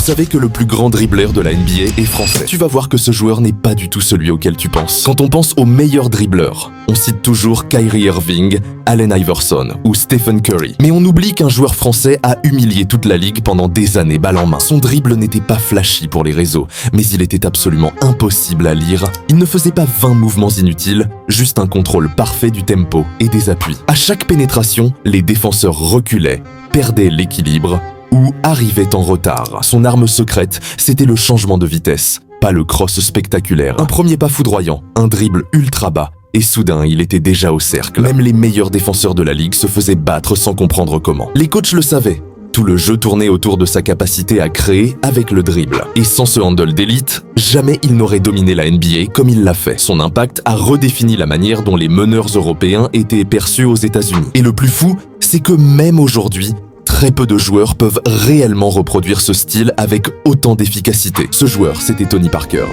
savais que le plus grand dribbleur de la NBA est français? Tu vas voir que ce joueur n'est pas du tout celui auquel tu penses. Quand on pense aux meilleurs dribbleurs, on cite toujours Kyrie Irving, Allen Iverson ou Stephen Curry. Mais on oublie qu'un joueur français a humilié toute la ligue pendant des années balle en main. Son dribble n'était pas flashy pour les réseaux, mais il était absolument impossible à lire. Il ne faisait pas 20 mouvements inutiles, juste un contrôle parfait du tempo et des appuis. À chaque pénétration, les défenseurs reculaient, perdaient l'équilibre ou arrivaient en retard. Son arme secrète, c'était le changement de vitesse, pas le cross spectaculaire. Un premier pas foudroyant, un dribble ultra bas, et soudain, il était déjà au cercle. Même les meilleurs défenseurs de la ligue se faisaient battre sans comprendre comment. Les coachs le savaient. Tout le jeu tournait autour de sa capacité à créer avec le dribble. Et sans ce handle d'élite, jamais il n'aurait dominé la NBA comme il l'a fait. Son impact a redéfini la manière dont les meneurs européens étaient perçus aux États-Unis. Et le plus fou, c'est que même aujourd'hui, très peu de joueurs peuvent réellement reproduire ce style avec autant d'efficacité. Ce joueur, c'était Tony Parker.